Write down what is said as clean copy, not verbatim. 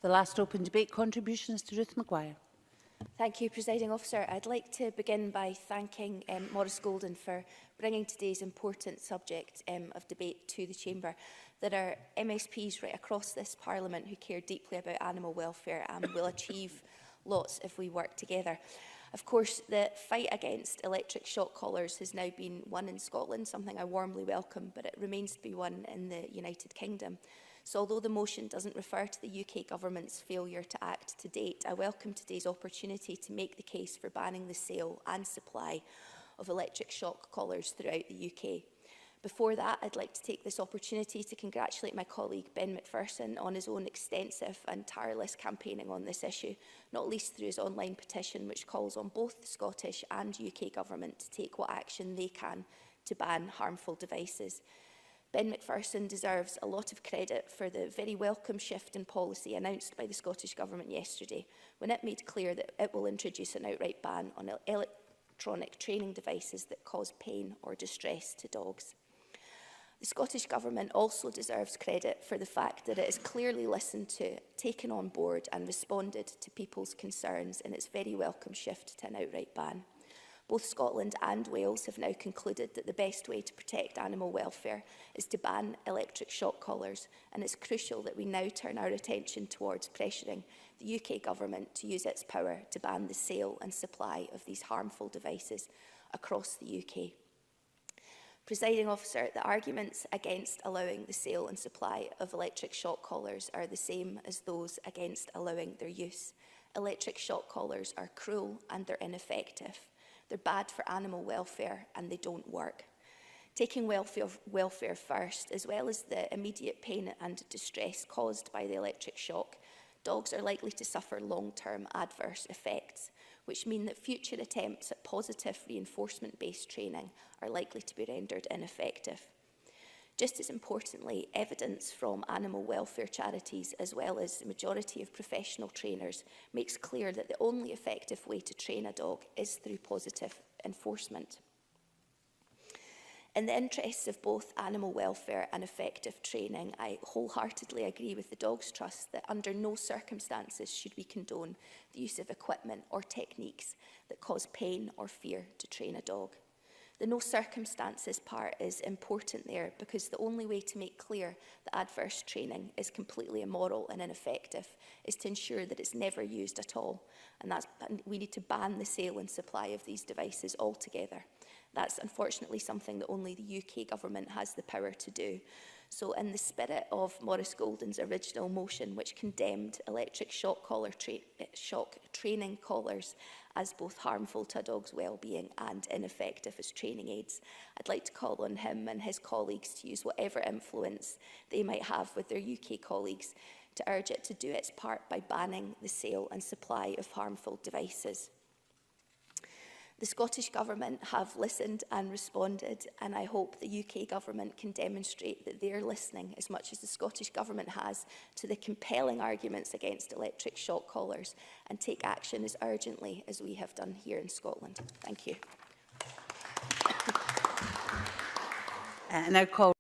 The last open debate contribution is to Ruth Maguire. Thank you, Presiding Officer. I'd like to begin by thanking Maurice Golden for bringing today's important subject of debate to the Chamber. There are MSPs right across this Parliament who care deeply about animal welfare and will achieve lots if we work together. Of course, the fight against electric shock collars has now been won in Scotland, something I warmly welcome, but it remains to be won in the United Kingdom. So although the motion doesn't refer to the UK Government's failure to act to date, I welcome today's opportunity to make the case for banning the sale and supply of electric shock collars throughout the UK. Before that, I'd like to take this opportunity to congratulate my colleague Ben Macpherson on his own extensive and tireless campaigning on this issue, not least through his online petition which calls on both the Scottish and UK Government to take what action they can to ban harmful devices. Ben Macpherson deserves a lot of credit for the very welcome shift in policy announced by the Scottish Government yesterday, when it made clear that it will introduce an outright ban on electronic training devices that cause pain or distress to dogs. The Scottish Government also deserves credit for the fact that it has clearly listened to, taken on board and responded to people's concerns in its very welcome shift to an outright ban. Both Scotland and Wales have now concluded that the best way to protect animal welfare is to ban electric shock collars, and it's crucial that we now turn our attention towards pressuring the UK Government to use its power to ban the sale and supply of these harmful devices across the UK. Presiding Officer, the arguments against allowing the sale and supply of electric shock collars are the same as those against allowing their use. Electric shock collars are cruel and they're ineffective. They're bad for animal welfare and they don't work. Taking welfare first, as well as the immediate pain and distress caused by the electric shock, dogs are likely to suffer long-term adverse effects, which mean that future attempts at positive reinforcement-based training are likely to be rendered ineffective. Just as importantly, evidence from animal welfare charities, as well as the majority of professional trainers, makes clear that the only effective way to train a dog is through positive enforcement. In the interests of both animal welfare and effective training, I wholeheartedly agree with the Dogs Trust that under no circumstances should we condone the use of equipment or techniques that cause pain or fear to train a dog. The no circumstances part is important there because the only way to make clear that adverse training is completely immoral and ineffective is to ensure that it's never used at all. And we need to ban the sale and supply of these devices altogether. That's unfortunately something that only the UK Government has the power to do. So in the spirit of Maurice Golden's original motion, which condemned electric shock training collars as both harmful to a dog's well-being and ineffective as training aids, I'd like to call on him and his colleagues to use whatever influence they might have with their UK colleagues to urge it to do its part by banning the sale and supply of harmful devices. The Scottish Government have listened and responded, and I hope the UK Government can demonstrate that they're listening as much as the Scottish Government has to the compelling arguments against electric shock collars and take action as urgently as we have done here in Scotland. Thank you. Now call